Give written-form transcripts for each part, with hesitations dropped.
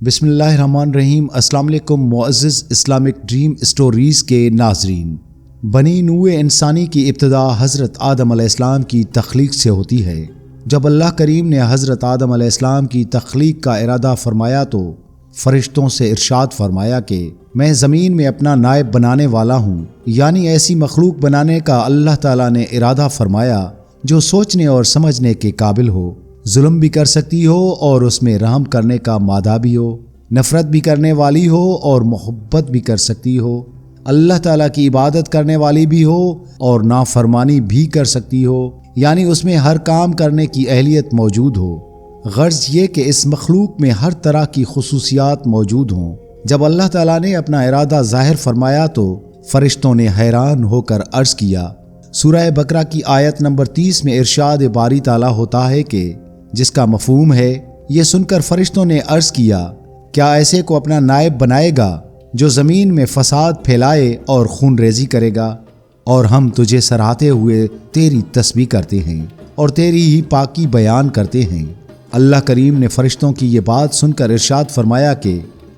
بسم اللہ الرحمن الرحیم۔ السلام علیکم معزز اسلامک ڈریم اسٹوریز کے ناظرین۔ بنی نوع انسانی کی ابتدا حضرت آدم علیہ السلام کی تخلیق سے ہوتی ہے۔ جب اللہ کریم نے حضرت آدم علیہ السلام کی تخلیق کا ارادہ فرمایا تو فرشتوں سے ارشاد فرمایا کہ میں زمین میں اپنا نائب بنانے والا ہوں، یعنی ایسی مخلوق بنانے کا اللہ تعالیٰ نے ارادہ فرمایا جو سوچنے اور سمجھنے کے قابل ہو، ظلم بھی کر سکتی ہو اور اس میں رحم کرنے کا مادہ بھی ہو، نفرت بھی کرنے والی ہو اور محبت بھی کر سکتی ہو، اللہ تعالیٰ کی عبادت کرنے والی بھی ہو اور نافرمانی بھی کر سکتی ہو، یعنی اس میں ہر کام کرنے کی اہلیت موجود ہو۔ غرض یہ کہ اس مخلوق میں ہر طرح کی خصوصیات موجود ہوں۔ جب اللہ تعالیٰ نے اپنا ارادہ ظاہر فرمایا تو فرشتوں نے حیران ہو کر عرض کیا۔ سورہ بقرہ کی آیت نمبر 30 میں ارشاد باری تعالیٰ ہوتا ہے کہ جس کا مفہوم ہے، یہ سن کر فرشتوں نے عرض کیا، کیا ایسے کو اپنا نائب بنائے گا جو زمین میں فساد پھیلائے اور خون ریزی کرے گا؟ اور ہم تجھے سراہتے ہوئے تیری تسبیح کرتے ہیں اور تیری ہی پاکی بیان کرتے ہیں۔ اللہ کریم نے فرشتوں کی یہ بات سن کر ارشاد فرمایا کہ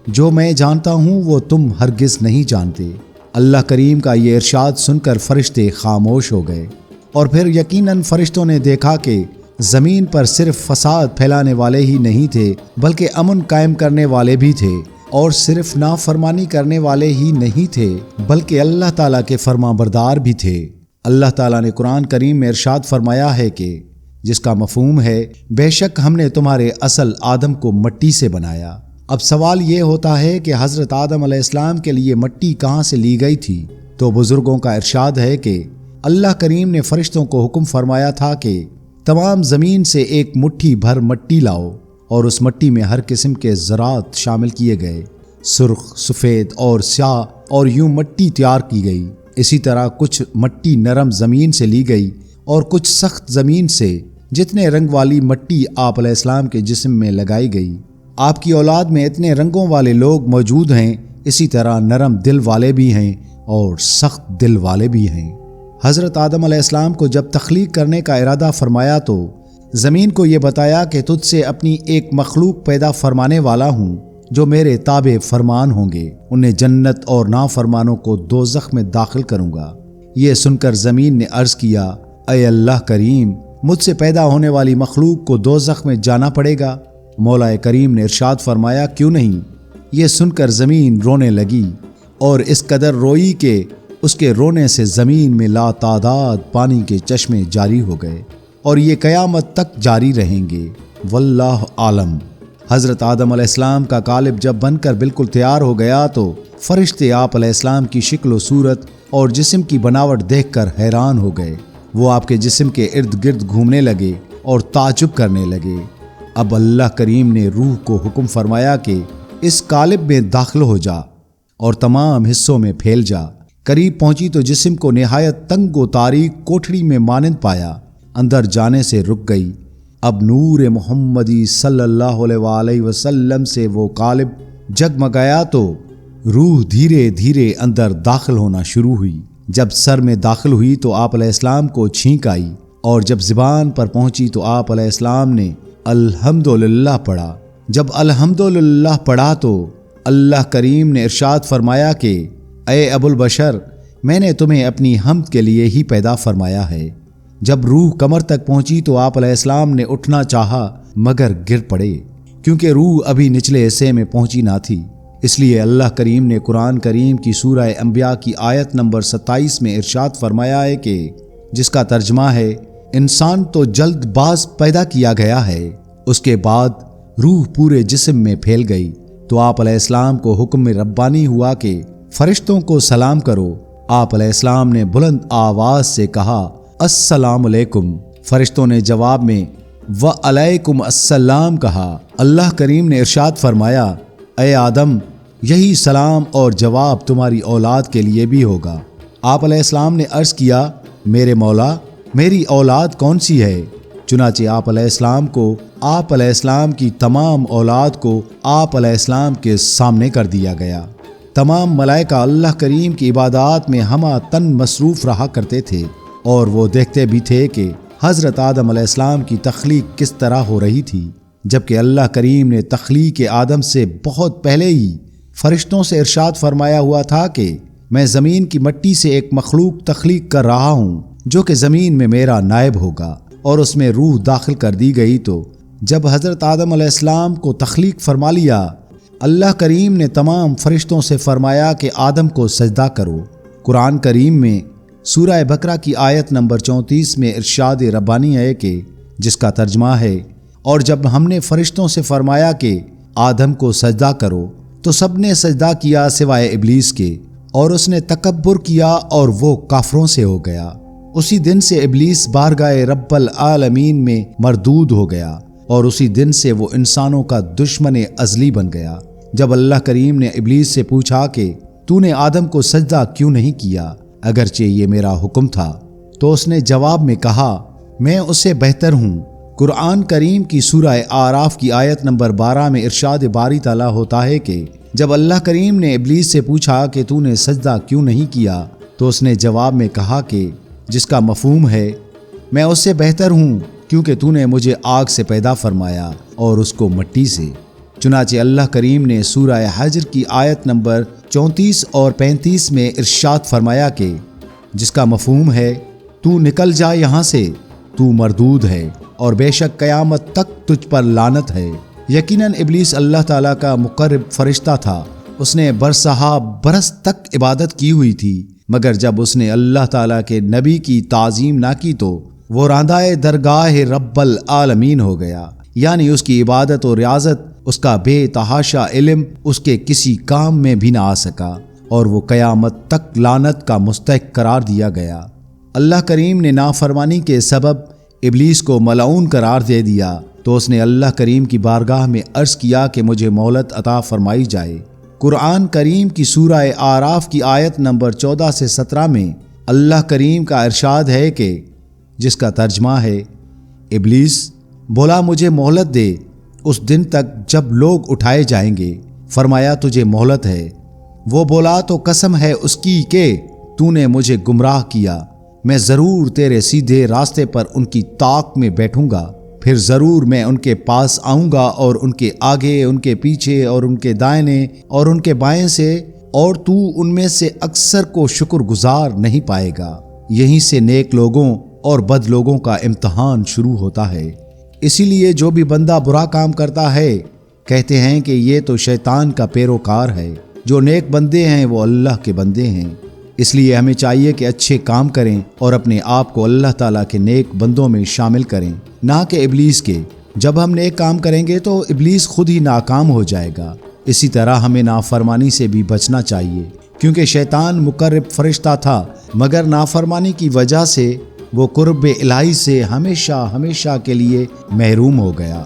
جو میں جانتا ہوں وہ تم ہرگز نہیں جانتے۔ اللہ کریم کا یہ ارشاد سن کر فرشتے خاموش ہو گئے، اور پھر یقیناً فرشتوں نے دیکھا کہ زمین پر صرف فساد پھیلانے والے ہی نہیں تھے بلکہ امن قائم کرنے والے بھی تھے، اور صرف نافرمانی کرنے والے ہی نہیں تھے بلکہ اللہ تعالیٰ کے فرما بردار بھی تھے۔ اللہ تعالیٰ نے قرآن کریم میں ارشاد فرمایا ہے کہ جس کا مفہوم ہے، بے شک ہم نے تمہارے اصل آدم کو مٹی سے بنایا۔ اب سوال یہ ہوتا ہے کہ حضرت آدم علیہ السلام کے لیے مٹی کہاں سے لی گئی تھی؟ تو بزرگوں کا ارشاد ہے کہ اللہ کریم نے فرشتوں کو حکم فرمایا تھا کہ تمام زمین سے ایک مٹھی بھر مٹی لاؤ، اور اس مٹی میں ہر قسم کے زراعت شامل کیے گئے، سرخ، سفید اور سیاہ، اور یوں مٹی تیار کی گئی۔ اسی طرح کچھ مٹی نرم زمین سے لی گئی اور کچھ سخت زمین سے۔ جتنے رنگ والی مٹی آپ علیہ السلام کے جسم میں لگائی گئی۔ آپ کی اولاد میں اتنے رنگوں والے لوگ موجود ہیں، اسی طرح نرم دل والے بھی ہیں اور سخت دل والے بھی ہیں۔ حضرت آدم علیہ السلام کو جب تخلیق کرنے کا ارادہ فرمایا تو زمین کو یہ بتایا کہ تجھ سے اپنی ایک مخلوق پیدا فرمانے والا ہوں جو میرے تابع فرمان ہوں گے، انہیں جنت اور نافرمانوں کو دوزخ میں داخل کروں گا۔ یہ سن کر زمین نے عرض کیا، اے اللہ کریم، مجھ سے پیدا ہونے والی مخلوق کو دوزخ میں جانا پڑے گا؟ مولا کریم نے ارشاد فرمایا، کیوں نہیں؟ یہ سن کر زمین رونے لگی، اور اس قدر روئی کہ اس کے رونے سے زمین میں لا تعداد پانی کے چشمے جاری ہو گئے، اور یہ قیامت تک جاری رہیں گے، واللہ عالم۔ حضرت آدم علیہ السلام کا قالب جب بن کر بالکل تیار ہو گیا تو فرشتے آپ علیہ السلام کی شکل و صورت اور جسم کی بناوٹ دیکھ کر حیران ہو گئے۔ وہ آپ کے جسم کے ارد گرد گھومنے لگے اور تعجب کرنے لگے۔ اب اللہ کریم نے روح کو حکم فرمایا کہ اس قالب میں داخل ہو جا اور تمام حصوں میں پھیل جا۔ قریب پہنچی تو جسم کو نہایت تنگ و تاریک کوٹھڑی میں مانند پایا، اندر جانے سے رک گئی۔ اب نور محمدی صلی اللہ علیہ وآلہ وسلم سے وہ قالب جگمگایا تو روح دھیرے دھیرے اندر داخل ہونا شروع ہوئی۔ جب سر میں داخل ہوئی تو آپ علیہ السلام کو چھینک آئی، اور جب زبان پر پہنچی تو آپ علیہ السلام نے الحمدللہ پڑھا۔ جب الحمدللہ پڑھا تو اللہ کریم نے ارشاد فرمایا کہ اے ابو البشر، میں نے تمہیں اپنی حمد کے لیے ہی پیدا فرمایا ہے۔ جب روح کمر تک پہنچی تو آپ علیہ السلام نے اٹھنا چاہا مگر گر پڑے، کیونکہ روح ابھی نچلے حصے میں پہنچی نہ تھی۔ اس لیے اللہ کریم نے قرآن کریم کی سورہ انبیاء کی آیت نمبر 27 میں ارشاد فرمایا ہے کہ جس کا ترجمہ ہے، انسان تو جلد باز پیدا کیا گیا ہے۔ اس کے بعد روح پورے جسم میں پھیل گئی تو آپ علیہ السلام کو حکم ربانی ہوا کہ فرشتوں کو سلام کرو۔ آپ علیہ السلام نے بلند آواز سے کہا، السلام علیکم۔ فرشتوں نے جواب میں وعلیکم السلام کہا۔ اللہ کریم نے ارشاد فرمایا، اے آدم، یہی سلام اور جواب تمہاری اولاد کے لیے بھی ہوگا۔ آپ علیہ السلام نے عرض کیا، میرے مولا، میری اولاد کون سی ہے؟ چنانچہ آپ علیہ السلام کو آپ علیہ السلام کی تمام اولاد کو آپ علیہ السلام کے سامنے کر دیا گیا۔ تمام ملائکہ اللہ کریم کی عبادات میں ہمہ تن مصروف رہا کرتے تھے، اور وہ دیکھتے بھی تھے کہ حضرت آدم علیہ السلام کی تخلیق کس طرح ہو رہی تھی۔ جبکہ اللہ کریم نے تخلیق آدم سے بہت پہلے ہی فرشتوں سے ارشاد فرمایا ہوا تھا کہ میں زمین کی مٹی سے ایک مخلوق تخلیق کر رہا ہوں جو کہ زمین میں میرا نائب ہوگا، اور اس میں روح داخل کر دی گئی۔ تو جب حضرت آدم علیہ السلام کو تخلیق فرما لیا، اللہ کریم نے تمام فرشتوں سے فرمایا کہ آدم کو سجدہ کرو۔ قرآن کریم میں سورہ بقرہ کی آیت نمبر 34 میں ارشاد ربانی ہے کہ جس کا ترجمہ ہے، اور جب ہم نے فرشتوں سے فرمایا کہ آدم کو سجدہ کرو تو سب نے سجدہ کیا سوائے ابلیس کے، اور اس نے تکبر کیا اور وہ کافروں سے ہو گیا۔ اسی دن سے ابلیس بارگاہ رب العالمین میں مردود ہو گیا، اور اسی دن سے وہ انسانوں کا دشمن ازلی بن گیا۔ جب اللہ کریم نے ابلیس سے پوچھا کہ تو نے آدم کو سجدہ کیوں نہیں کیا اگرچہ یہ میرا حکم تھا، تو اس نے جواب میں کہا میں اس سے بہتر ہوں۔ قرآن کریم کی سورہ اعراف کی آیت نمبر 12 میں ارشاد باری تعالیٰ ہوتا ہے کہ جب اللہ کریم نے ابلیس سے پوچھا کہ تو نے سجدہ کیوں نہیں کیا، تو اس نے جواب میں کہا کہ جس کا مفہوم ہے میں اس سے بہتر ہوں کیونکہ تو نے مجھے آگ سے پیدا فرمایا اور اس کو مٹی سے۔ چنانچہ اللہ کریم نے سورہ حجر کی آیت نمبر 34 اور 35 میں ارشاد فرمایا کہ جس کا مفہوم ہے تو نکل جا یہاں سے، تو مردود ہے، اور بے شک قیامت تک تجھ پر لعنت ہے۔ یقیناً ابلیس اللہ تعالیٰ کا مقرب فرشتہ تھا، اس نے برسہا برس تک عبادت کی ہوئی تھی، مگر جب اس نے اللہ تعالیٰ کے نبی کی تعظیم نہ کی تو وہ راندہ درگاہ رب العالمین ہو گیا، یعنی اس کی عبادت و ریاضت، اس کا بے تحاشا علم اس کے کسی کام میں بھی نہ آ سکا، اور وہ قیامت تک لعنت کا مستحق قرار دیا گیا۔ اللہ کریم نے نافرمانی کے سبب ابلیس کو ملعون قرار دے دیا، تو اس نے اللہ کریم کی بارگاہ میں عرض کیا کہ مجھے مہلت عطا فرمائی جائے۔ قرآن کریم کی سورہ اعراف کی آیت نمبر 14 سے 17 میں اللہ کریم کا ارشاد ہے کہ جس کا ترجمہ ہے ابلیس بولا مجھے مہلت دے اس دن تک جب لوگ اٹھائے جائیں گے۔ فرمایا تجھے مہلت ہے۔ وہ بولا تو قسم ہے اس کی کہ تو نے مجھے گمراہ کیا، میں ضرور تیرے سیدھے راستے پر ان کی طاق میں بیٹھوں گا، پھر ضرور میں ان کے پاس آؤں گا، اور ان کے آگے، ان کے پیچھے، اور ان کے دائنے اور ان کے بائیں سے، اور تو ان میں سے اکثر کو شکر گزار نہیں پائے گا۔ یہیں سے نیک لوگوں اور بد لوگوں کا امتحان شروع ہوتا ہے۔ اسی لیے جو بھی بندہ برا کام کرتا ہے کہتے ہیں کہ یہ تو شیطان کا پیروکار ہے، جو نیک بندے ہیں وہ اللہ کے بندے ہیں۔ اس لیے ہمیں چاہیے کہ اچھے کام کریں اور اپنے آپ کو اللہ تعالیٰ کے نیک بندوں میں شامل کریں، نہ کہ ابلیس کے۔ جب ہم نیک کام کریں گے تو ابلیس خود ہی ناکام ہو جائے گا۔ اسی طرح ہمیں نافرمانی سے بھی بچنا چاہیے، کیونکہ شیطان مقرب فرشتہ تھا، مگر نافرمانی کی وجہ سے وہ قرب الہی سے ہمیشہ ہمیشہ کے لیے محروم ہو گیا۔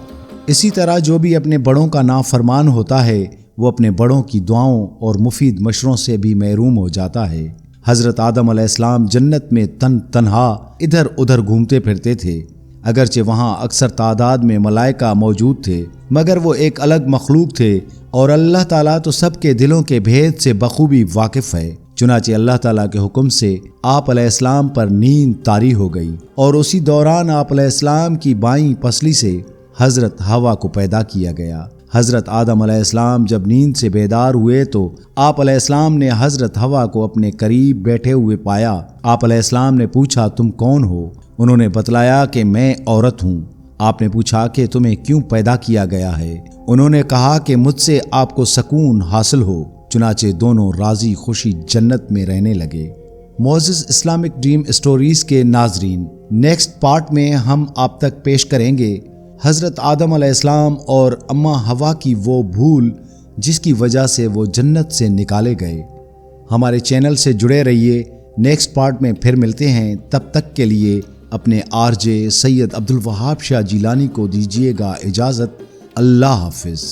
اسی طرح جو بھی اپنے بڑوں کا نافرمان ہوتا ہے وہ اپنے بڑوں کی دعاؤں اور مفید مشوروں سے بھی محروم ہو جاتا ہے۔ حضرت آدم علیہ السلام جنت میں تنہا ادھر ادھر گھومتے پھرتے تھے، اگرچہ وہاں اکثر تعداد میں ملائکہ موجود تھے، مگر وہ ایک الگ مخلوق تھے، اور اللہ تعالیٰ تو سب کے دلوں کے بھید سے بخوبی واقف ہے۔ چنانچہ اللہ تعالیٰ کے حکم سے آپ علیہ السلام پر نیند طاری ہو گئی، اور اسی دوران آپ علیہ السلام کی بائیں پسلی سے حضرت حوا کو پیدا کیا گیا۔ حضرت آدم علیہ السلام جب نیند سے بیدار ہوئے تو آپ علیہ السلام نے حضرت حوا کو اپنے قریب بیٹھے ہوئے پایا۔ آپ علیہ السلام نے پوچھا تم کون ہو؟ انہوں نے بتلایا کہ میں عورت ہوں۔ آپ نے پوچھا کہ تمہیں کیوں پیدا کیا گیا ہے؟ انہوں نے کہا کہ مجھ سے آپ کو سکون حاصل ہو۔ چنانچہ دونوں راضی خوشی جنت میں رہنے لگے۔ معزز اسلامک ڈریم اسٹوریز کے ناظرین، نیکسٹ پارٹ میں ہم آپ تک پیش کریں گے حضرت آدم علیہ السلام اور اماں حوا کی وہ بھول جس کی وجہ سے وہ جنت سے نکالے گئے۔ ہمارے چینل سے جڑے رہیے، نیکسٹ پارٹ میں پھر ملتے ہیں۔ تب تک کے لیے اپنے RJ سید عبدالوہاب شاہ جیلانی کو دیجیے گا اجازت۔ اللہ حافظ۔